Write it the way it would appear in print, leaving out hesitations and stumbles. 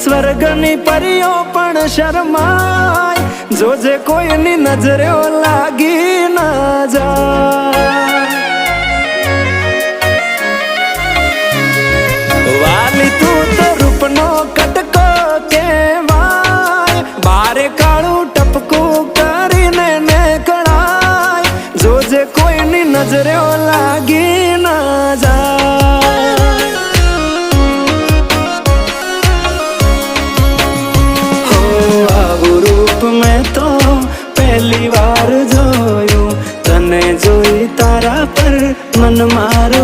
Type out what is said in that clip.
સ્વર્ગની પરીઓ પણ શરમાય, જોજે કોઈની નજરે લાગી ના જાય। વાલી તું તો રૂપનો કટકો કહેવાય, બારે કાળું ટપકું કરીને નીકળાય, જોજે કોઈની નજરે લાગી ના જાય। હો આવું રૂપ મેં તો પહેલી વાર જોયું, તને જોઈ તારા પર મન મારું